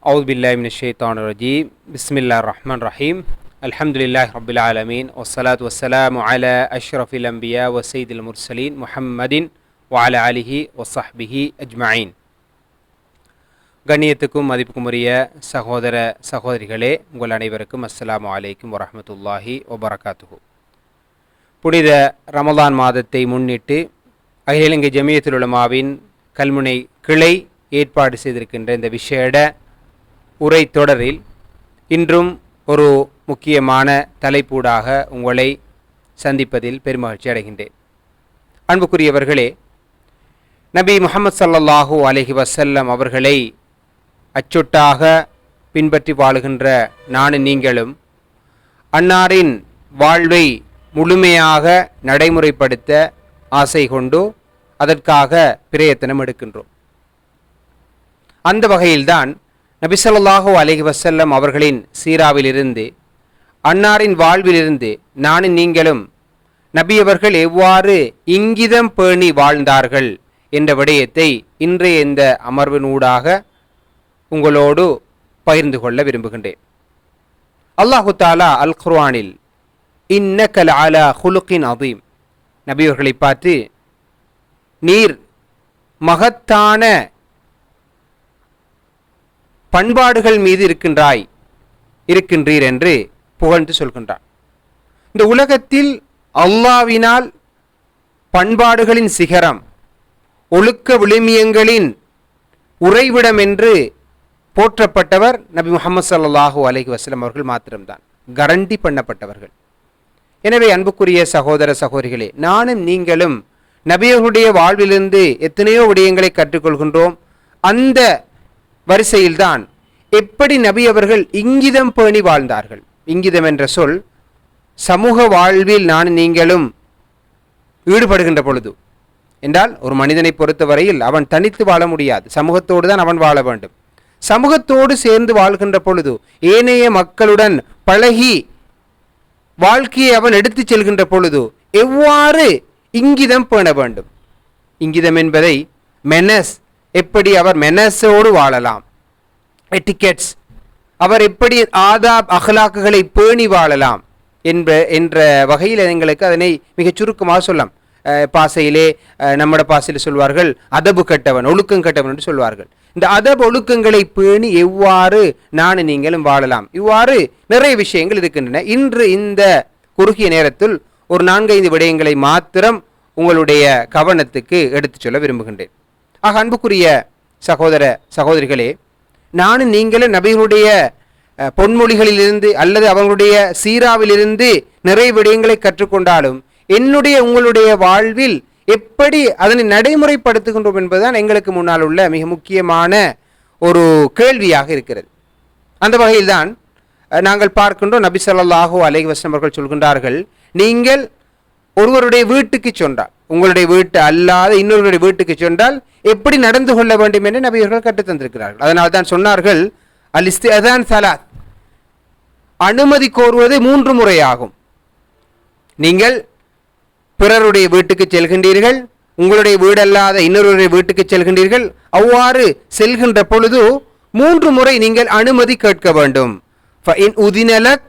أعوذ بالله من الشيطان الرجيم بسم الله الرحمن الرحيم الحمد لله رب العالمين والصلاة والسلام على أشرف الأنبياء وسيد المرسلين محمد وعلى آله وصحبه أجمعين. கண்ணியத்துக்கும் மதிப்புக்கும் உரிய சகோதர சகோதரிகளே, உங்கள் அனைவருக்கும் அஸ்ஸலாமு அலைக்கும் வரஹ்மத்துல்லாஹி வபரகாத்துஹு. புனித ரமலான் மாதத்தை முன்னிட்டு அகில இலங்கை ஜமியத்துல் உலமாவின் கல்முனை கிளை ஏற்பாடு செய்திருக்கின்ற இந்த விசேட உரை தொடரில் இன்றும் ஒரு முக்கியமான தலைப்பூடாக உங்களை சந்திப்பதில் பெருமகிழ்ச்சி அடைகின்றேன். அன்புக்குரியவர்களே, நபி முஹம்மது ஸல்லல்லாஹு அலைஹி வஸல்லம் அவர்களை அச்சொட்டாக பின்பற்றி வாழுகின்ற நானும் நீங்களும் அன்னாரின் வாழ்வை முழுமையாக நடைமுறைப்படுத்த ஆசை கொண்டு அதற்காக பிரயத்தனம் எடுக்கின்றோம். அந்த வகையில்தான் நபி ஸல்லல்லாஹு அலைஹி வஸல்லம் அவர்களின் சீராவிலிருந்து, அன்னாரின் வாழ்விலிருந்து நானும் நீங்களும் நபி அவர்கள் எவ்வாறு இங்கிதம் பேணி வாழ்ந்தார்கள் என்ற விடயத்தை இன்றைய இந்த அமர்வினூடாக உங்களோடு பகிர்ந்து கொள்ள விரும்புகின்றேன். அல்லாஹு தஆலா அல் குர்ஆனில் இன்னக லஅலா குலுகின் அதீம், நபி அவர்களை பார்த்து நீர் மகத்தான பண்பாடுகள் மீது இருக்கின்றீர் என்று புகழ்ந்து சொல்கின்றார். இந்த உலகத்தில் அல்லாஹ்வினால் பண்பாடுகளின் சிகரம், ஒழுக்க விழுமியங்களின் உறைவிடம் என்று போற்றப்பட்டவர் நபி முஹம்மது ஸல்லல்லாஹு அலைஹி வஸல்லம் அவர்கள் மாத்திரம்தான், கரண்டி பண்ணப்பட்டவர்கள். எனவே அன்புக்குரிய சகோதர சகோதரிகளே, நானும் நீங்களும் நபியர்களுடைய வாழ்விலிருந்து எத்தனையோ விடயங்களை கற்றுக்கொள்கின்றோம். அந்த வரிசையில்தான் எப்படி நபி அவர்கள் இங்கிதம் பேணி வாழ்ந்தார்கள். இங்கிதம் என்ற சொல் சமூக வாழ்வில் நானும் நீங்களும் ஈடுபடுகின்ற பொழுது என்றால், ஒரு மனிதனை பொறுத்தவரையில் அவன் தனித்து வாழ முடியாது, சமூகத்தோடு தான் அவன் வாழ வேண்டும். சமூகத்தோடு சேர்ந்து வாழ்கின்ற பொழுது ஏனைய மக்களுடன் பழகி வாழ்க்கையை அவன் எடுத்துச் செல்கின்ற பொழுது எவ்வாறு இங்கிதம் பேண வேண்டும். இங்கிதம் என்பதை மெனஸ், எப்படி அவர் மெனஸோடு வாழலாம், எட்டிகெட்ஸ், அவர் எப்படி ஆதாப் அஹ்லாக்குகளை பேணி வாழலாம் என்ற வகையில் எங்களுக்கு அதனை மிகச் சுருக்கமாக சொல்லலாம். பாசையிலே நம்மட பாசையில் சொல்வார்கள் அதபு கட்டவன், ஒழுக்கம் கட்டவன் என்று சொல்வார்கள். இந்த அதப் ஒழுக்கங்களை பேணி எவ்வாறு நானும் நீங்களும் வாழலாம், இவ்வாறு நிறைய விஷயங்கள் இருக்கின்றன. இன்று இந்த குறுகிய நேரத்தில் ஒரு 4-5 விடயங்களை மாத்திரம் உங்களுடைய கவனத்துக்கு எடுத்துச் சொல்ல விரும்புகின்றேன். ஆக அன்புக்குரிய சகோதர சகோதரிகளே, நானும் நீங்களும் நபிகளுடைய பொன்மொழிகளிலிருந்து அல்லது அவங்களுடைய சீராவிலிருந்து நிறைய விடயங்களை கற்றுக்கொண்டாலும் என்னுடைய உங்களுடைய வாழ்வில் எப்படி அதனை நடைமுறைப்படுத்துகின்றோம் என்பதுதான் எங்களுக்கு முன்னால் உள்ள மிக முக்கியமான ஒரு கேள்வியாக இருக்கிறது. அந்த வகையில்தான் நாங்கள் பார்க்கின்றோம், நபி ஸல்லல்லாஹு அலைஹி வஸல்லம் அவர்கள் சொல்கின்றார்கள், நீங்கள் ஒருவருடைய வீட்டுக்கு சென்றால், உங்களுடைய வீட்டு அல்லாத இன்னொருவருடைய வீட்டுக்கு சென்றால் எப்படி நடந்து கொள்ள வேண்டும் என்று நபி அவர்கள் கற்றுத் தந்திருக்கிறார்கள். அதனால் தான் சொன்னார்கள், அல் இஸ்திஅதான் ஸலாத், அனுமதி கோருவது 3 முறையாகும். நீங்கள் பிறருடைய வீட்டுக்கு செல்கின்றீர்கள், உங்களுடைய வீடல்லாத இன்னொருவருடைய வீட்டுக்கு செல்கின்றீர்கள். அவ்வாறு செல்கின்ற பொழுது 3 முறை நீங்கள் அனுமதி கேட்க வேண்டும். ஃபஇன் உதின லக்,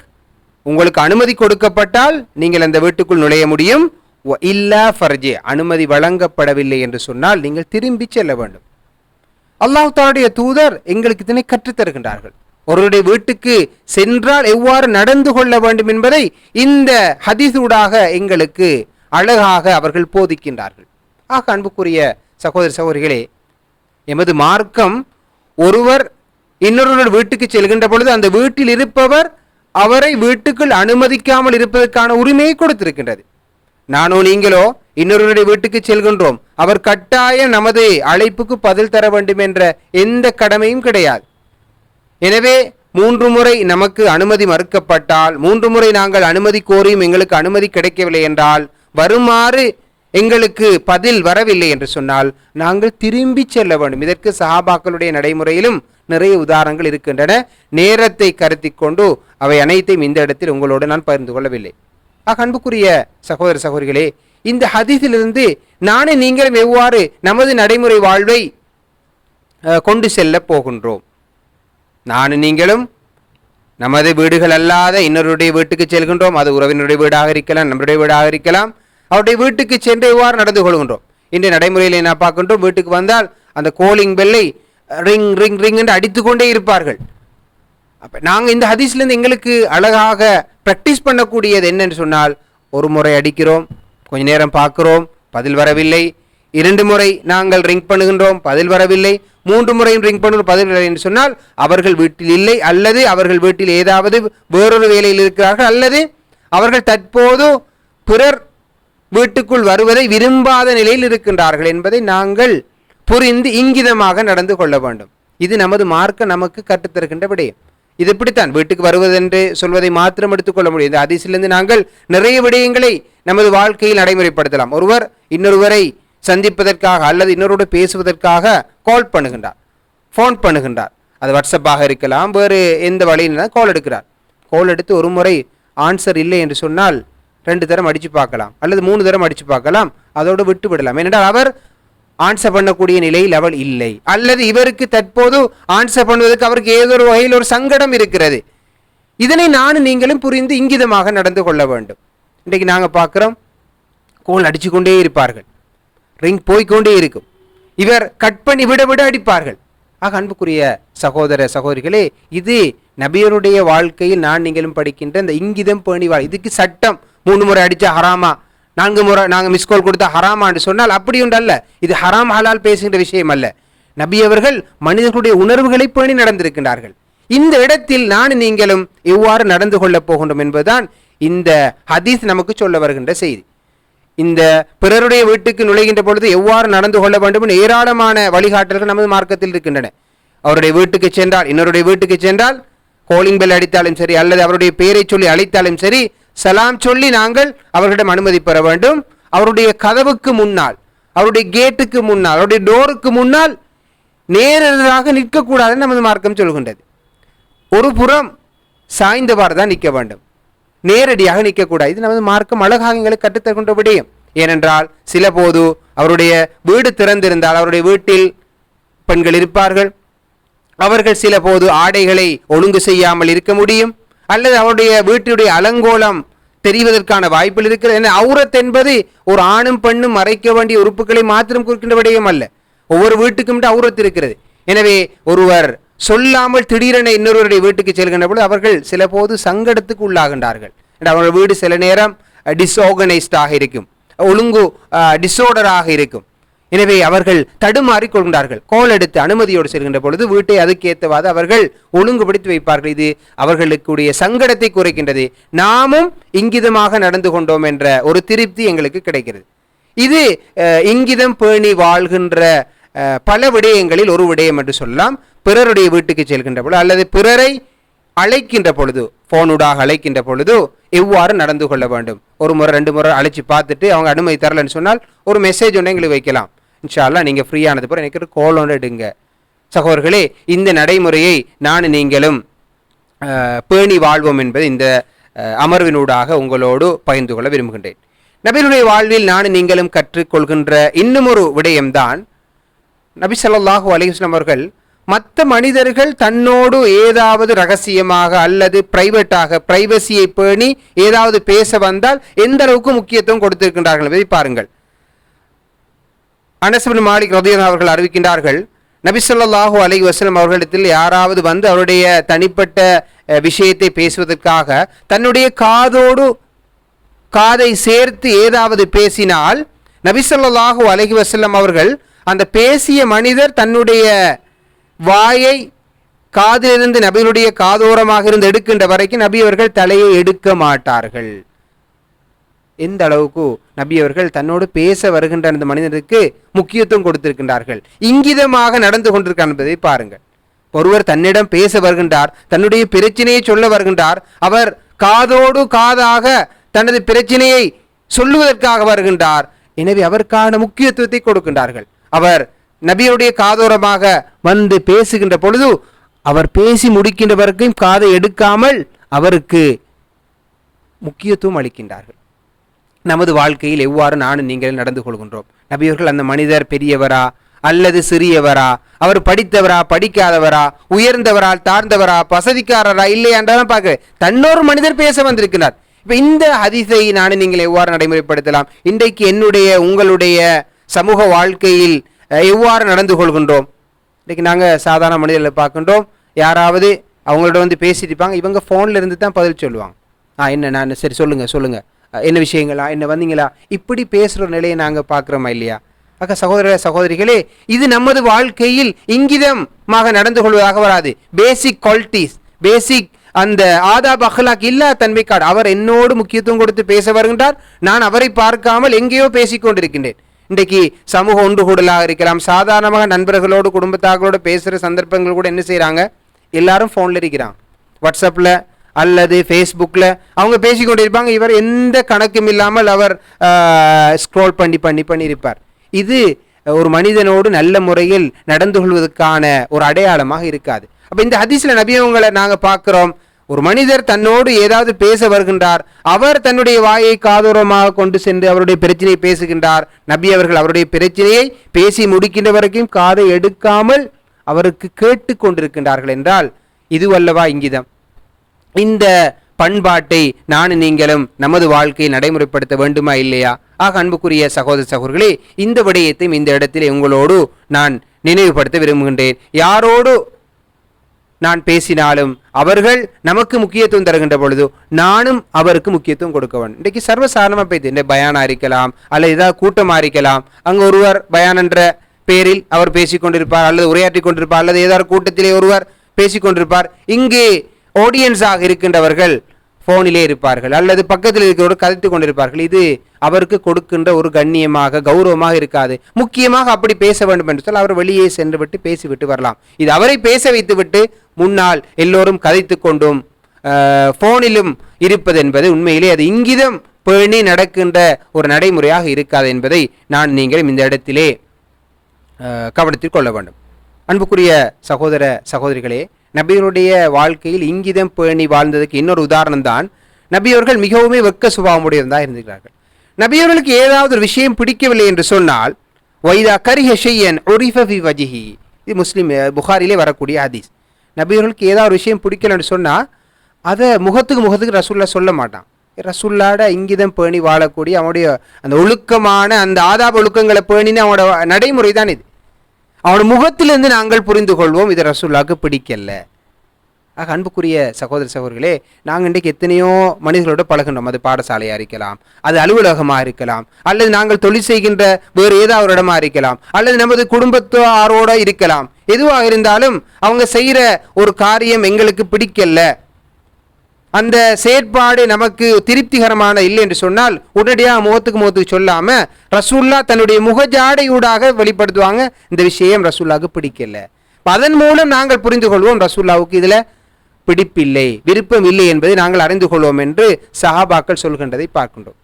உங்களுக்கு அனுமதி கொடுக்கப்பட்டால் நீங்கள் அந்த வீட்டுக்குள் நுழைய முடியும். இல்லா ஃபர்ஜி, அனுமதி வழங்கப்படவில்லை என்று சொன்னால் நீங்கள் திரும்பி செல்ல வேண்டும். அல்லாஹ் தஆலாவுடைய தூதர் எங்களுக்கு இதனை கற்றுத் தருகின்றார்கள். ஒருவருடைய வீட்டுக்கு சென்றால் எவ்வாறு நடந்து கொள்ள வேண்டும் என்பதை இந்த ஹதீஸூடாக எங்களுக்கு அழகாக அவர்கள் போதிக்கின்றார்கள். ஆக அன்புக்குரிய சகோதர சகோதரிகளே, எமது மார்க்கம் ஒருவர் இன்னொருவர் வீட்டுக்கு செல்கின்ற பொழுது அந்த வீட்டில் இருப்பவர் அவரை வீட்டுக்குள் அனுமதிக்காமல் இருப்பதற்கான உரிமையை கொடுத்திருக்கின்றது. நானோ நீங்களோ இன்னொருவருடைய வீட்டுக்கு செல்கின்றோம், அவர் கட்டாயம் நமது அழைப்புக்கு பதில் தர வேண்டும் என்ற எந்த கடமையும் கிடையாது. எனவே 3 முறை நமக்கு அனுமதி மறுக்கப்பட்டால், 3 முறை நாங்கள் அனுமதி கோரியும் எங்களுக்கு அனுமதி கிடைக்கவில்லை என்றால், வருமாறு எங்களுக்கு பதில் வரவில்லை என்று சொன்னால் நாங்கள் திரும்பி செல்ல வேண்டும். இதற்கு சஹாபாக்களுடைய நடைமுறையிலும் நிறைய உதாரணங்கள் இருக்கின்றன. நேரத்தை கருத்தில் கொண்டு அவை அனைத்தையும் இந்த இடத்தில் உங்களோடு நான் பகிர்ந்து கொள்ளவில்லை. அன்புக்குரிய சகோதர சகோதரிகளே, இந்த ஹதீஸிலிருந்து நானே நீங்களும் எவ்வாறு நமது நடைமுறை வாழ்வை கொண்டு செல்ல போகின்றோம். நானும் நீங்களும் நமது வீடுகள் அல்லாத இன்னொருடைய வீட்டுக்கு செல்கின்றோம். அது உறவினருடைய வீடாக இருக்கலாம், நம்முடைய வீடாக இருக்கலாம். அவருடைய வீட்டுக்கு சென்று எவ்வாறு நடந்து கொள்கின்றோம்? இன்றைய நடைமுறையில் என்ன பார்க்கின்றோம்? வீட்டுக்கு வந்தால் அந்த கோலிங் பெல்லை ரிங் ரிங் ரிங் என்று அடித்துக்கொண்டே இருப்பார்கள். அப்போ நாங்கள் இந்த ஹதீஸ்லேருந்து எங்களுக்கு அழகாக ப்ராக்டிஸ் பண்ணக்கூடியது என்னன்னு சொன்னால், ஒரு முறை அடிக்கிறோம், கொஞ்ச நேரம் பார்க்குறோம், பதில் வரவில்லை. 2 முறை நாங்கள் ரிங் பண்ணுகின்றோம், பதில் வரவில்லை. 3 முறையும் ரிங் பண்ணுவோம், பதில் வரவில்லை என்று சொன்னால் அவர்கள் வீட்டில் இல்லை, அல்லது அவர்கள் வீட்டில் ஏதாவது வேறொரு வேலையில் இருக்கிறார்கள், அல்லது அவர்கள் தற்போது பிறர் வீட்டுக்குள் வருவதை விரும்பாத நிலையில் இருக்கின்றார்கள் என்பதை நாங்கள் புரிந்து இங்கிதமாக நடந்து கொள்ள வேண்டும். இது நமது மார்க்க நமக்கு கற்றுத்தருகின்ற விடயம். இது இப்படித்தான் வீட்டுக்கு வருவதென்று சொல்வதை மாத்திரம் எடுத்துக்கொள்ள முடியும். இந்த ஹதீஸிலிருந்து நாங்கள் நிறைய விடயங்களை நமது வாழ்க்கையில் நடைமுறைப்படுத்தலாம். ஒருவர் இன்னொருவரை சந்திப்பதற்காக அல்லது இன்னொருவரோடு பேசுவதற்காக கால் பண்ணுகின்றார், ஃபோன் பண்ணுகின்றார். அது வாட்ஸ்அப்பாக இருக்கலாம், வேறு எந்த வழியில் கால் எடுக்கிறார். கால் எடுத்து ஒரு முறை ஆன்சர் இல்லை என்று சொன்னால் 2 தரம் அடித்து பார்க்கலாம், அல்லது 3 தரம் அடித்து பார்க்கலாம், அதோடு விட்டு விடலாம். ஏனென்றால் அவர் ஆன்சர் பண்ணக்கூடிய நிலையில் அவள் இல்லை, அல்லது இவருக்கு தற்போது ஆன்சர் பண்ணுவதற்கு அவருக்கு ஏதோ ஒரு வகையில் ஒரு சங்கடம் இருக்கிறது. இதனை நானும் நீங்களும் புரிந்து இங்கிதமாக நடந்து கொள்ள வேண்டும். இன்றைக்கு நாங்கள் பார்க்குறோம், கோல் அடித்து கொண்டே இருப்பார்கள், ரிங் போய்கொண்டே இருக்கும், இவர் கட் பண்ணி விட விட அடிப்பார்கள். ஆக அன்புக்குரிய சகோதர சகோதரிகளே, இது நபியருடைய வாழ்க்கையில் நான் நீங்களும் படிக்கின்ற இந்த இங்கிதம் பேணி இதுக்கு சட்டம் 3 முறை அடித்தா ஹராமா, 4 முறை நாங்கள் மிஸ்கால் கொடுத்தா ஹராமான்னு சொன்னால் அப்படி ஒன்று அல்ல. இது ஹராம் ஹலால் பேசுகின்ற விஷயம் அல்ல. நபி அவர்கள் மனிதர்களுடைய உணர்வுகளை பேணி நடந்திருக்கின்றார்கள். இந்த இடத்தில் நான் நீங்களும் எவ்வாறு நடந்து கொள்ளப் போகின்றோம் என்பதுதான் இந்த ஹதீஸ் நமக்கு சொல்ல வருகின்ற செய்தி. இந்த பிறருடைய வீட்டுக்கு நுழைகின்ற பொழுது எவ்வாறு நடந்து கொள்ள வேண்டும் என்று ஏராளமான வழிகாட்டல்கள் நமது மார்க்கத்தில் இருக்கின்றன. அவருடைய வீட்டுக்கு சென்றால், இன்னொருடைய வீட்டுக்கு சென்றால் கோலிங் பெல் அடித்தாலும் சரி, அல்லது அவருடைய பெயரை சொல்லி அழைத்தாலும் சரி, சலாம் சொல்லி நாங்கள் அவர்களிடம் அனுமதி பெற வேண்டும். அவருடைய கதவுக்கு முன்னால், அவருடைய கேட்டுக்கு முன்னால், அவருடைய டோருக்கு முன்னால் நேரடியாக நிற்கக்கூடாதுன்னு நமது மார்க்கம் சொல்கின்றது. ஒரு புறம் சாய்ந்தவாறு தான் நிற்க வேண்டும், நேரடியாக நிற்கக்கூடாது. இது நமது மார்க்கம் அழகாக எங்களுக்கு கற்றுத்தருகின்ற விடயம். ஏனென்றால் சில போது அவருடைய வீடு திறந்திருந்தால் அவருடைய வீட்டில் பெண்கள் இருப்பார்கள், அவர்கள் சில போது ஆடைகளை ஒழுங்கு செய்யாமல் இருக்க முடியும், அல்லது அவருடைய வீட்டுடைய அலங்கோலம் தெரிவதற்கான வாய்ப்பில் இருக்கிறது. அவுரத் என்பது ஒரு ஆணும் பெண்ணும் மறைக்க வேண்டிய உறுப்புகளை மாத்திரம் குறிக்கின்ற விடயம் அல்ல. ஒவ்வொரு வீட்டுக்கும் அவுரத் இருக்கிறது. எனவே ஒருவர் சொல்லாமல் திடீரென இன்னொருவருடைய வீட்டுக்கு செல்கின்ற பொழுது அவர்கள் சில போது சங்கடத்துக்கு உள்ளாகின்றார்கள். அவர்கள் வீடு சில நேரம் டிஸ்ஆர்கனைஸ்டாக இருக்கும், ஒழுங்கு டிஸார்டராக இருக்கும். எனவே அவர்கள் தடுமாறி கொள்கின்றார்கள். கோல் எடுத்து அனுமதியோடு செல்கின்ற பொழுது வீட்டை அதுக்கேற்றவாறு அவர்கள் ஒழுங்குபடுத்தி வைப்பார்கள். இது அவர்களுக்குடைய சங்கடத்தை குறைக்கின்றது. நாமும் இங்கிதமாக நடந்து கொண்டோம் என்ற ஒரு திருப்தி எங்களுக்கு கிடைக்கிறது. இது இங்கிதம் பேணி வாழ்கின்ற பல விடயங்களில் ஒரு விடயம் என்று சொல்லலாம். பிறருடைய வீட்டுக்கு செல்கின்ற பொழுது அல்லது பிறரை அழைக்கின்ற பொழுது, போனூடாக அழைக்கின்ற பொழுது எவ்வாறு நடந்து கொள்ள வேண்டும்? 1 முறை 2 முறை அழைச்சி பார்த்துட்டு அவங்க அனுமதி தரலன்னு சொன்னால் ஒரு மெசேஜ் ஒன்று எங்களுக்கு வைக்கலாம். இன்ஷா அல்லாஹ் நீங்கள் ஃப்ரீயானது பிறகு எனக்கு ஒரு கால் ஒன்று எடுங்க. சகோதரர்களே, இந்த நடைமுறையை நான் நீங்களும் பேணி வாழ்வோம் என்பது இந்த அமர்வினூடாக உங்களோடு பகிர்ந்து கொள்ள விரும்புகின்றேன். நபிகளுடைய வாழ்வில் நான் நீங்களும் கற்றுக்கொள்கின்ற இன்னும் ஒரு விடயம்தான், நபி ஸல்லல்லாஹு அலைஹி வஸல்லம் அவர்கள் மற்ற மனிதர்கள் தன்னோடு ஏதாவது ரகசியமாக அல்லது பிரைவேட்டாக பிரைவசியை பேணி ஏதாவது பேச வந்தால் எந்த அளவுக்கு முக்கியத்துவம் கொடுத்திருக்கின்றார்கள் என்பதை பாருங்கள். அனஸ் பின் மாலிக் ரலியல்லாஹு அவர்கள் அறிவிக்கின்றார்கள், நபி ஸல்லல்லாஹு அலைஹி வஸல்லம் அவர்களிடத்தில் யாராவது வந்து அவருடைய தனிப்பட்ட விஷயத்தை பேசுவதற்காக தன்னுடைய காதோடு காதை சேர்த்து ஏதாவது பேசினால் நபி ஸல்லல்லாஹு அலைஹி வஸல்லம் அவர்கள் அந்த பேசிய மனிதர் தன்னுடைய வாயை காதிலிருந்து நபியுடைய காதோரமாக இருந்து எடுக்கின்ற வரைக்கும் நபி அவர்கள் தலையை எடுக்க மாட்டார்கள். எந்த அளவுக்கு நபி அவர்கள் தன்னோடு பேச வருகின்ற அந்த மனிதனுக்கு முக்கியத்துவம் கொடுத்திருக்கின்றார்கள், இங்கிதமாக நடந்து கொண்டிருக்கார் என்பதை பாருங்கள். ஒருவர் தன்னிடம் பேச வருகின்றார், தன்னுடைய பிரச்சனையை சொல்ல வருகின்றார், அவர் காதோடு காதாக தனது பிரச்சனையை சொல்லுவதற்காக வருகின்றார். எனவே அவருக்கான முக்கியத்துவத்தை கொடுக்கின்றார்கள். அவர் நபியுடைய காதோரமாக வந்து பேசுகின்ற பொழுது அவர் பேசி முடிக்கின்ற வரைக்கும் காதை எடுக்காமல் அவருக்கு முக்கியத்துவம் அளிக்கின்றார்கள். நமது வாழ்க்கையில் எவ்வாறு நானும் நீங்கள் நடந்து கொள்கின்றோம்? நபியவர்கள் அந்த மனிதர் பெரியவரா அல்லது சிறியவரா, அவர் படித்தவரா படிக்காதவரா, உயர்ந்தவரா தாழ்ந்தவரா, வசதிக்காரரா இல்லையான்றதான் பார்க்க தன்னொரு மனிதர் பேச வந்திருக்கிறார். இப்ப இந்த ஹதீஸை நீங்கள் எவ்வாறு நடைமுறைப்படுத்தலாம்? இன்றைக்கு என்னுடைய உங்களுடைய சமூக வாழ்க்கையில் எவ்வாறு நடந்து கொள்கின்றோம்? இன்றைக்கு நாங்கள் சாதாரண மனிதர்களை பார்க்கின்றோம், யாராவது அவங்களோட வந்து பேசிட்டு இருப்பாங்க, இவங்க ஃபோனில் இருந்து தான் பதில் சொல்லுவாங்க. என்ன நான் சரி சொல்லுங்கள் என்ன விஷயங்களா, என்ன வந்தீங்களா, இப்படி பேசுகிற நிலையை நாங்கள் பார்க்குறோமா இல்லையா? ஆக சகோதர சகோதரிகளே, இது நமது வாழ்க்கையில் இங்கிதமாக நடந்து கொள்வதாக வராது. பேசிக் குவாலிட்டிஸ், பேசிக் அந்த ஆதாப் அஹ்லாக் இல்லா தன்மைக்காடு. அவர் என்னோடு முக்கியத்துவம் கொடுத்து பேச வருகின்றார், நான் அவரை பார்க்காமல் எங்கேயோ பேசிக்கொண்டிருக்கின்றேன். இன்றைக்கு சமூக ஒன்று கூடலாக இருக்கலாம், சாதாரணமாக நண்பர்களோடு குடும்பத்தார்களோடு பேசுகிற சந்தர்ப்பங்கள் கூட என்ன செய்கிறாங்க, எல்லாரும் ஃபோனில் இருக்கிறாங்க, வாட்ஸ்அப்பில் அல்லது ஃபேஸ்புக்கில் அவங்க பேசிக்கொண்டிருப்பாங்க. இவர் எந்த கணக்கும் இல்லாமல் அவர் ஸ்க்ரோல் பண்ணி இருப்பார். இது ஒரு மனிதனோடு நல்ல முறையில் நடந்து கொள்வதற்கான ஒரு அடையாளமாக இருக்காது. அப்போ இந்த ஹதீஸ்ல நபி அவங்களை நாங்கள் பார்க்குறோம், ஒரு மனிதர் தன்னோடு ஏதாவது பேச வருகின்றார், அவர் தன்னுடைய வாயை காதோரமாக கொண்டு சென்று அவருடைய பிரச்சனையை பேசுகின்றார். நபி அவர்கள் அவருடைய பிரச்சனையை பேசி முடிக்கின்ற வரைக்கும் காதை எடுக்காமல் அவருக்கு கேட்டு கொண்டிருக்கின்றார்கள் என்றால் இதுவல்லவா இங்கிதம்? இந்த பண்பாட்டை நீங்களும் நமது வாழ்க்கையை நடைமுறைப்படுத்த வேண்டுமா இல்லையா? ஆக அன்புக்குரிய சகோதர சகோதரர்களே, இந்த விடயத்தையும் இந்த இடத்திலே உங்களோடு நான் நினைவுபடுத்த விரும்புகின்றேன். யாரோடு நான் பேசினாலும் அவர்கள் நமக்கு முக்கியத்துவம் தருகின்ற பொழுது நானும் அவருக்கு முக்கியத்துவம் கொடுக்க வேண்டும். இன்றைக்கு சர்வசாதாரணமாக போய்த்து இந்த பயானா இருக்கலாம் அல்லது ஏதாவது கூட்டமாக இருக்கலாம், அங்கே ஒருவர் பயான் என்ற பேரில் அவர் பேசிக்கொண்டிருப்பார் அல்லது உரையாற்றி கொண்டிருப்பார், அல்லது ஏதாவது கூட்டத்திலே ஒருவர் பேசிக்கொண்டிருப்பார், இங்கே ஆடியன்ஸாக இருக்கின்றவர்கள் ஃபோனிலே இருப்பார்கள் அல்லது பக்கத்தில் இருக்கிறவர்கள் கதைத்து கொண்டிருப்பார்கள். இது அவருக்கு கொடுக்கின்ற ஒரு கண்ணியமாக கௌரவமாக இருக்காது. முக்கியமாக அப்படி பேச வேண்டும் என்று சொன்னால் அவர் வெளியே சென்று விட்டு பேசிவிட்டு வரலாம். இது அவரை பேச வைத்து விட்டு முன்னால் எல்லோரும் கதைத்து கொண்டும் ஃபோனிலும் இருப்பது என்பது உண்மையிலே அது இங்கிதம் பேணி நடக்கின்ற ஒரு நடைமுறையாக இருக்காது என்பதை நீங்களும் இந்த இடத்திலே கவனத்தில் கொள்ள வேண்டும். அன்புக்குரிய சகோதர சகோதரிகளே, நபியருடைய வாழ்க்கையில் இங்கிதம் பேணி வாழ்ந்ததுக்கு இன்னொரு உதாரணம் தான், நபியவர்கள் மிகவும் வெக்க சுபாவமுடையவர்களாக இருந்திருக்கிறார்கள். நபியவர்களுக்கு ஏதாவது ஒரு விஷயம் பிடிக்கவில்லை என்று சொன்னால் வைதா கரிஹ ஷையன் உரிஃப ஃபி வஜ்ஹி, இது முஸ்லிம் புகாரிலே வரக்கூடிய ஹதீஸ். நபியவர்களுக்கு ஏதாவது ஒரு விஷயம் பிடிக்கல என்று சொன்னால் அதை முகத்துக்கு ரசூல்லா சொல்ல மாட்டான். ரசூல்லாட இங்கிதம் பேணி வாழக்கூடிய அவனுடைய அந்த ஒழுக்கமான அந்த ஆதாப ஒழுக்கங்களை பேணின்னு அவனோட நடைமுறை தான் இது. அவனோட முகத்திலிருந்து நாங்கள் புரிந்து கொள்வோம் இது ரசூல்லாவுக்கு பிடிக்கல. ஆக அன்புக்குரிய சகோதர சகோதரிகளே, நாங்கள் இன்றைக்கு எத்தனையோ மனிதர்களோட பழகின்றோம். அது பாடசாலையாக இருக்கலாம், அது அலுவலகமாக இருக்கலாம், அல்லது நாங்கள் தொழில் செய்கின்ற வேறு ஏதாவது ஒரு இடமா இருக்கலாம், அல்லது நமது குடும்பத்தாரோட இருக்கலாம். எதுவாக இருந்தாலும் அவங்க செய்கிற ஒரு காரியம் எங்களுக்கு பிடிக்கல, அந்த செயற்பாடு நமக்கு திருப்திகரமான இல்லை என்று சொன்னால் உடனடியாக முகத்துக்கு சொல்லாம ரசூல்லா தன்னுடைய முகஜாடையூடாக வெளிப்படுத்துவாங்க, இந்த விஷயம் ரசூல்லாவுக்கு பிடிக்கல. அதன் மூலம் நாங்கள் புரிந்து கொள்வோம் ரசூல்லாவுக்கு இதுல பிடிப்பில்லை, விருப்பம் இல்லை என்பதை நாங்கள் அறிந்து கொள்வோம் என்று சஹாபாக்கள் சொல்கின்றதை பார்க்கின்றோம்.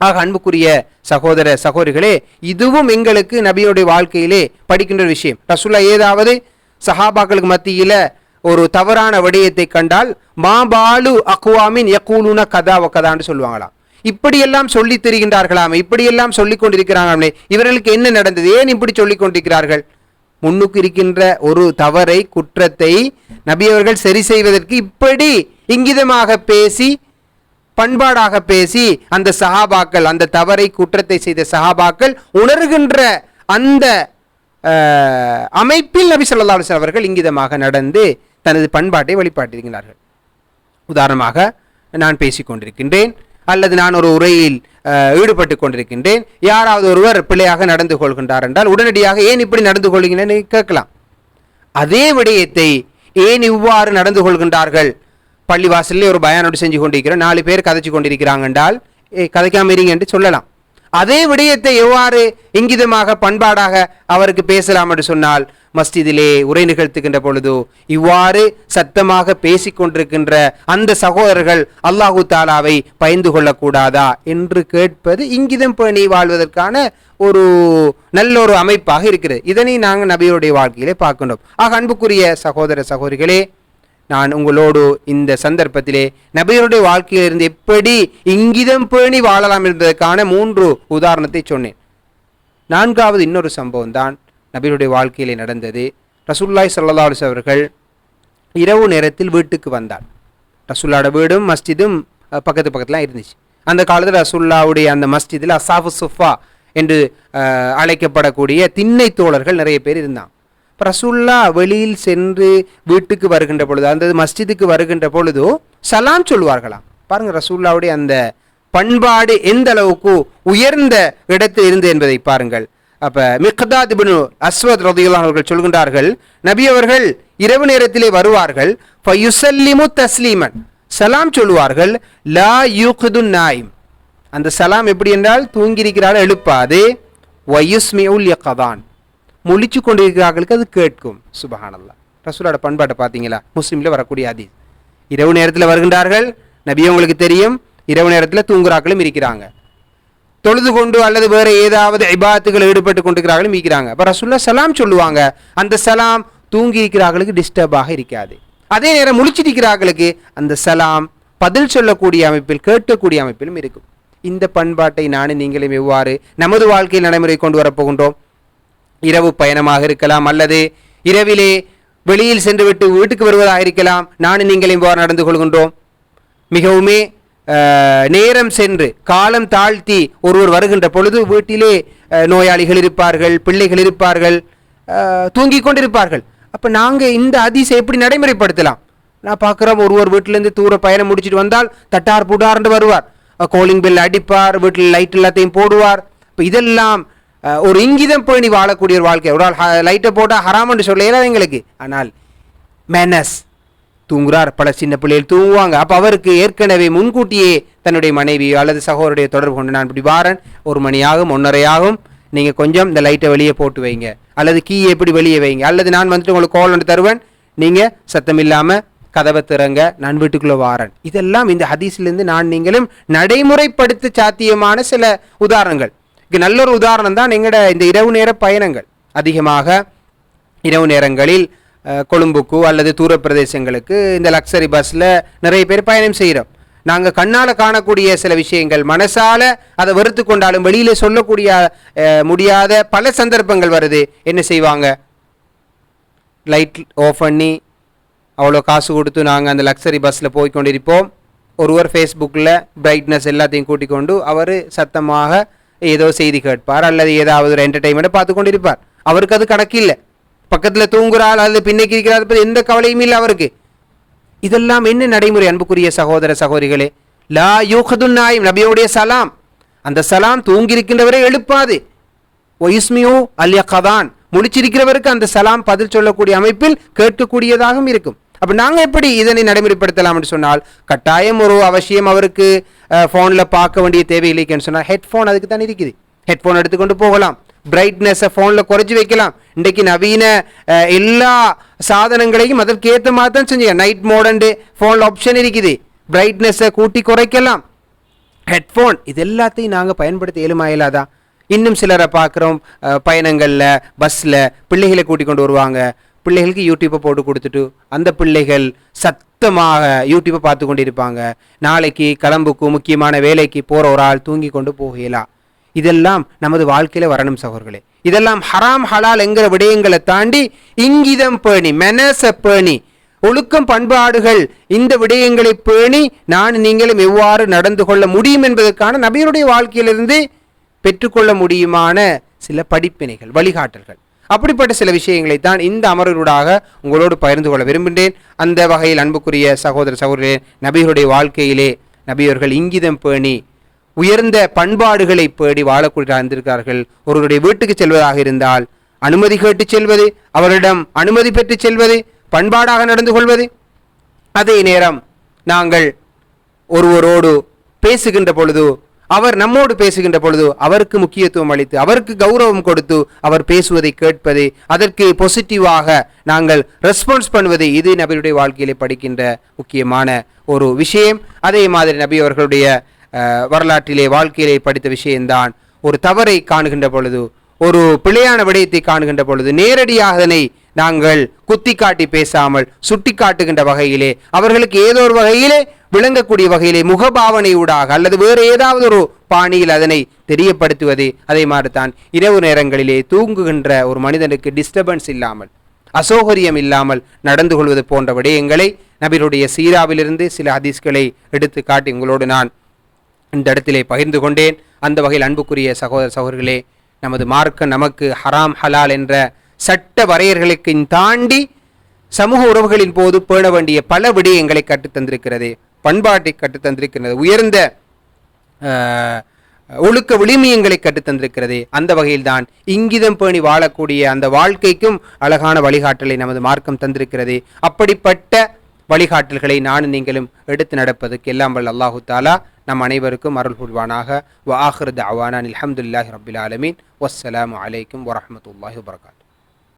ஆக அன்புக்குரிய சகோதர சகோதரிகளே, இதுவும் எங்களுக்கு நபியுடைய வாழ்க்கையிலே படிக்கின்ற விஷயம். ரசூல்லா ஏதாவது சஹாபாக்களுக்கு மத்தியில ஒரு தவறான விடயத்தை கண்டால் மாபாலு அக்வாமின் யகூலுன கதா வகதான்னு சொல்லுவாங்களாம். இப்படியெல்லாம் சொல்லி தெரிகின்றார்களாமே, இப்படியெல்லாம் சொல்லிக் கொண்டிருக்கிறாங்களே, இவர்களுக்கு என்ன நடந்தது, ஏன் இப்படி சொல்லிக் கொண்டிருக்கிறார்கள்? முன்னுக்கு இருக்கின்ற ஒரு தவறை குற்றத்தை நபியவர்கள் சரி செய்வதற்கு இப்படி இங்கிதமாக பேசி பண்பாடாக பேசி அந்த சஹாபாக்கள், அந்த தவறை குற்றத்தை செய்த சஹாபாக்கள் உணர்கின்ற அந்த அமைப்பில் நபி ஸல்லல்லாஹு அலைஹி வஸல்லம் அவர்கள் இங்கிதமாக நடந்து தனது பண்பாட்டை வெளிப்பாட்டிருக்கிறார்கள். உதாரணமாக, நான் பேசிக்கொண்டிருக்கின்றேன் அல்லது நான் ஒரு உரையில் ஈடுபட்டு கொண்டிருக்கின்றேன், யாராவது ஒருவர் பிழையாக நடந்து கொள்கின்றார் என்றால் உடனடியாக ஏன் இப்படி நடந்து கொள்கிறேன்னு கேட்கலாம். அதே விடயத்தை ஏன் இவ்வாறு நடந்து கொள்கின்றார்கள், பள்ளிவாசல்லே ஒரு பயானோடு செஞ்சு கொண்டிருக்கிறோம், 4 பேர் கதைச்சு கொண்டிருக்கிறாங்க என்றால் கதைக்காம இருங்க என்று சொல்லலாம். அதே விடயத்தை எவ்வாறு இங்கிதமாக பண்பாடாக அவருக்கு பேசலாம் என்று சொன்னால், மஸ்ஜிதிலே உரை நிகழ்த்துகின்ற பொழுது இவ்வாறு சத்தமாக பேசிக்கொண்டிருக்கின்ற அந்த சகோதரர்கள் அல்லாஹு தாலாவை பயந்து கொள்ளக்கூடாதா என்று கேட்பது இங்கிதம் பேணி வாழ்வதற்கான ஒரு நல்ல ஒரு அமைப்பாக இருக்கிறது. இதனை நாங்கள் நபியுடைய வாழ்க்கையிலே பார்க்கின்றோம். ஆக அன்புக்குரிய சகோதர சகோதரிகளே, நான் உங்களோடு இந்த சந்தர்ப்பத்திலே நபியுடைய வாழ்க்கையிலிருந்து எப்படி இங்கிதம் பேணி வாழலாம் என்பதற்கான 3 உதாரணத்தை சொன்னேன். 4வது இன்னொரு சம்பவம் தான் நபியுடைய வாழ்க்கையிலே நடந்தது. ரசூலுல்லாஹி ஸல்லல்லாஹு அலைஹி அவர்கள் இரவு நேரத்தில் வீட்டுக்கு வந்தார். ரசூலுல்லாஹ்வோட வீடும் மஸ்ஜிதும் பக்கத்துலாம் இருந்துச்சு. அந்த காலத்தில் ரசூலுல்லாஹ்வுடைய அந்த மஸ்ஜிதில் அஸ்ஸாஃபு சுஃபா என்று அழைக்கப்படக்கூடிய திண்ணை தோழர்கள் நிறைய பேர் இருந்தாங்க. இப்போ ரசூலுல்லாஹ் வெளியில் சென்று வீட்டுக்கு வருகின்ற பொழுது, அந்த மஸ்ஜிதுக்கு வருகின்ற பொழுதோ சலாம் சொல்லுவார்களாம். பாருங்க ரசூலுல்லாஹ்வுடைய அந்த பண்பாடு எந்த அளவுக்கு உயர்ந்த இடத்தில் இருந்து என்பதை பாருங்கள். அப்ப மிக்தாத் இப்னு அஸ்வத் ரலியல்லாஹு அன்ஹு அவர்கள் சொல்கின்றார்கள், நபி அவர்கள் இரவு நேரத்திலே வருவார்கள், ஃபயுஸல்லிமு தஸ்லீமன், சலாம் சொல்லுவார்கள், லா யூக்துன் நாயிம், அந்த சலாம் எப்படி என்றால் தூங்கியிருக்கிறாள் எழுப்பாது, வயுஸ்மிஉல் யக்தான், முழிச்சு கொண்டிருக்கிறார்களுக்கு அது கேட்கும். சுபஹானல்லாஹ். ரசூலோட பண்பாட்டை பார்த்தீங்களா? முஸ்லிம்ல வரக்கூடிய ஹதீஸ். இரவு நேரத்தில் வருகின்றார்கள், நபி உங்களுக்கு தெரியும் இரவு நேரத்தில் தூங்குறாக்களும் இருக்கிறாங்க, தொழுது கொண்டு அல்லது வேற ஏதாவது இபாதத்துகள் ஈடுபட்டு கொண்டிருக்கிறார்களும் இருக்கிறாங்க. அப்போ ரசூலுல்லாஹ் சலாம் சொல்லுவாங்க, அந்த சலாம் தூங்கி இருக்கிறார்களுக்கு டிஸ்டர்பாக இருக்காது. அதே நேரம் முழிச்சிருக்கிறார்களுக்கு அந்த சலாம் பதில் சொல்லக்கூடிய அமைப்பில், கேட்கக்கூடிய அமைப்பிலும் இருக்கும். இந்த பண்பாட்டை நானும் நீங்களும் எவ்வாறு நமது வாழ்க்கையில் நடைமுறை கொண்டு வரப்போகின்றோம்? இரவு பயணமாக இருக்கலாம், அல்லது இரவிலே வெளியில் சென்று விட்டு வீட்டுக்கு வருவதாக இருக்கலாம். நானும் நீங்களும் எவ்வாறு நடந்து கொள்கின்றோம்? மிகவுமே நேரம் சென்று காலம் தாழ்த்தி ஒருவர் வருகின்ற பொழுது வீட்டிலே நோயாளிகள் இருப்பார்கள், பிள்ளைகள் இருப்பார்கள், தூங்கி கொண்டிருப்பார்கள். அப்போ நாங்கள் இந்த ஹதீஸை எப்படி நடைமுறைப்படுத்தலாம்? நான் பார்க்குறோம், ஒருவர் வீட்டிலேருந்து தூர பயணம் முடிச்சுட்டு வந்தால் தட்டார் புடார்ந்து வருவார், கோலிங் பெல் அடிப்பார், வீட்டில் லைட் எல்லாத்தையும் போடுவார். இப்போ இதெல்லாம் ஒரு இங்கிதம் பேணி வாழக்கூடிய ஒரு வாழ்க்கை. ஒரு ஆள் லைட்டை போட்டால் ஹராமன்னு சொல்லலாம் எங்களுக்கு, ஆனால் மேனஸ் தூங்குறார், பல சின்ன பிள்ளைகள் தூங்குவாங்க. அப்போ அவருக்கு ஏற்கனவே முன்கூட்டியே தன்னுடைய மனைவியோ அல்லது சகோதரருடைய தொடர்பு கொண்டு, நான் இப்படி வாரன், 1 மணி ஆகும் 1:30 ஆகும், நீங்கள் கொஞ்சம் இந்த லைட்டை வெளியே போட்டு வைங்க, அல்லது கீயை எப்படி வெளியே வைங்க, அல்லது நான் வந்துட்டு உங்களுக்கு கால் ஒன்று தருவேன், நீங்கள் சத்தம் இல்லாமல் கதவை திறங்க, நான் வீட்டுக்குள்ளே வாரன். இதெல்லாம் இந்த ஹதீஸிலிருந்து நான் நீங்களும் நடைமுறைப்படுத்த சாத்தியமான சில உதாரணங்கள். இது நல்ல ஒரு உதாரணம் தான் எங்களோட இந்த இரவு நேர பயணங்கள். அதிகமாக இரவு நேரங்களில் கொழும்புக்கு அல்லது தூர பிரதேசங்களுக்கு இந்த லக்ஸரி பஸ்ஸில் நிறைய பேர் பயணம் செய்கிறோம். நாங்கள் கண்ணால் காணக்கூடிய சில விஷயங்கள், மனசால் அதை வெறுத்து கொண்டாலும் வெளியில் சொல்லக்கூடிய முடியாத பல சந்தர்ப்பங்கள் வருது. என்ன செய்வாங்க? லைட் ஆஃப் பண்ணி அவ்வளோ காசு கொடுத்து நாங்கள் அந்த லக்ஸரி பஸ்ஸில் போய் கொண்டிருப்போம். ஒருவர் ஃபேஸ்புக்கில் பிரைட்னஸ் எல்லாத்தையும் கூட்டிக் கொண்டு அவர் சத்தமாக ஏதோ செய்தி கேட்பார், அல்லது ஏதாவது ஒரு என்டர்டெயின்மெண்ட்டை பார்த்து கொண்டிருப்பார். அவருக்கு அது கணக்கு இல்லை. பக்கத்தில் தூங்குறாள் அல்லது பின்னைக்கு இருக்கிறார், எந்த கவலையும் இல்லை அவருக்கு. இதெல்லாம் என்ன நடைமுறை? அன்புக்குரிய சகோதர சகோதரிகளே, லா யூஹதுன் நாயிம், நபியுடைய சலாம், அந்த சலாம் தூங்கியிருக்கின்றவரை எழுப்பாது. ஒயுஸ்மியூ அல் யக்தான், முடிச்சிருக்கிறவருக்கு அந்த சலாம் பதில் சொல்லக்கூடிய அமைப்பில் கேட்கக்கூடியதாகவும் இருக்கும். அப்போ நாங்கள் எப்படி இதனை நடைமுறைப்படுத்தலாம் என்று சொன்னால், கட்டாயம் ஒரு அவசியம் அவருக்கு ஃபோனில் பார்க்க வேண்டிய தேவையில்லைன்னு சொன்னால் ஹெட்ஃபோன் அதுக்கு தான் இருக்குது. ஹெட்ஃபோன் எடுத்துக்கொண்டு போகலாம், பிரைட்னஸை ஃபோனில் குறைச்சி வைக்கலாம். இன்றைக்கு நவீன எல்லா சாதனங்களையும் அதற்கு ஏற்ற மாதிரி தான் செஞ்சீங்க. நைட் மோடண்டு ஃபோனில் ஆப்ஷன் இருக்குது, பிரைட்னஸை கூட்டி குறைக்கலாம். ஹெட்ஃபோன் இது எல்லாத்தையும் நாங்கள் பயன்படுத்த இயலுமா இயலாதா? இன்னும் சிலரை பார்க்குறோம், பயணங்களில் பஸ்ஸில் பிள்ளைகளை கூட்டி கொண்டு வருவாங்க, பிள்ளைகளுக்கு யூடியூப்பை போட்டு கொடுத்துட்டு அந்த பிள்ளைகள் சத்தமாக யூடியூப்பை பார்த்து கொண்டு இருப்பாங்க. நாளைக்கு கிளம்புக்கு முக்கியமான வேலைக்கு போகிற ஒரு ஆள் தூங்கி கொண்டு போகலாம். இதெல்லாம் நமது வாழ்க்கையில் வரணும் சகோதரர்களே. இதெல்லாம் ஹராம் ஹலால் என்கிற விடயங்களை தாண்டி இங்கிதம் பேணி, மெனஸை பேணி, ஒழுக்கம் பண்பாடுகள், இந்த விடயங்களை பேணி நான் நீங்களும் எவ்வாறு நடந்து கொள்ள முடியும் என்பதற்கான நபியுடைய வாழ்க்கையிலிருந்து பெற்றுக்கொள்ள முடியுமான சில படிப்பினைகள், வழிகாட்டல்கள், அப்படிப்பட்ட சில விஷயங்களை தான் இந்த அமர்வுடாக உங்களோடு பகிர்ந்து கொள்ள விரும்புகின்றேன். அந்த வகையில் அன்புக்குரிய சகோதர சகோதரர்களே, நபியுடைய வாழ்க்கையிலே நபியவர்கள் இங்கிதம் பேணி உயர்ந்த பண்பாடுகளை பேடி வாழக்கூடிய இருந்திருக்கிறார்கள். ஒருவருடைய வீட்டுக்கு செல்வதாக இருந்தால் அனுமதி கேட்டு செல்வது, அவரிடம் அனுமதி பெற்று செல்வது, பண்பாடாக நடந்து கொள்வது. அதே நேரம் நாங்கள் ஒருவரோடு பேசுகின்ற பொழுது, அவர் நம்மோடு பேசுகின்ற பொழுது அவருக்கு முக்கியத்துவம் அளித்து, அவருக்கு கௌரவம் கொடுத்து அவர் பேசுவதை கேட்பது, அதற்கு பாசிட்டிவாக நாங்கள் ரெஸ்பான்ஸ் பண்ணுவது, இது நபியுடைய வாழ்க்கையிலே படிக்கின்ற முக்கியமான ஒரு விஷயம். அதே மாதிரி நபி அவர்களுடைய வரலாற்றிலே வாழ்க்கையிலே படித்த விஷயம்தான், ஒரு தவறை காணுகின்ற பொழுது, ஒரு பிழையான விடயத்தை காணுகின்ற பொழுது நேரடியாக அதனை நாங்கள் குத்தி காட்டி பேசாமல் சுட்டி காட்டுகின்ற வகையிலே, அவர்களுக்கு ஏதோ ஒரு வகையிலே விளங்கக்கூடிய வகையிலே முகபாவனையூடாக அல்லது வேறு ஏதாவது ஒரு பாணியில் அதனை தெரியப்படுத்துவது. அதே மாதிரி தான் இரவு நேரங்களிலே தூங்குகின்ற ஒரு மனிதனுக்கு டிஸ்டர்பன்ஸ் இல்லாமல், அசௌகரியம் இல்லாமல் நடந்து கொள்வது போன்ற விடயங்களை நபியுடைய சீராவிலிருந்து சில ஹதீஸ்களை எடுத்து காட்டி உங்களோடு நான் இந்த இடத்திலே பகிர்ந்து கொண்டேன். அந்த வகையில் அன்புக்குரிய சகோதர சகோதரிகளே, நமது மார்க்கம் நமக்கு ஹராம் ஹலால் என்ற சட்ட வரையறைகளுக்கு தாண்டி சமூக உறவுகளின் போது பேண வேண்டிய பல விடயங்களை கற்றுத்தந்திருக்கிறது, பண்பாட்டை கற்றுத்தந்திருக்கிறது, உயர்ந்த ஒழுக்க விளிமியங்களை கற்றுத்தந்திருக்கிறது. அந்த வகையில் தான் இங்கிதம் பேணி வாழக்கூடிய அந்த வாழ்க்கைக்கும் அழகான வழிகாட்டலை நமது மார்க்கம் தந்திருக்கிறது. அப்படிப்பட்ட வழிகாட்டல்களை நானும் நீங்களும் எடுத்து நடப்பதற்கு எல்லாம் வல்ல அல்லாஹு தாலா நம் அனைவருக்கும் அருள் புரிவானாக. வ ஆஹிரு தஅவானா அல்ஹம்துலில்லாஹி ரப்பில் ஆலமீன். வஸ்ஸலாமு அலைக்கும் வரஹ்மத்துல்லாஹி வபரகாத்துஹு.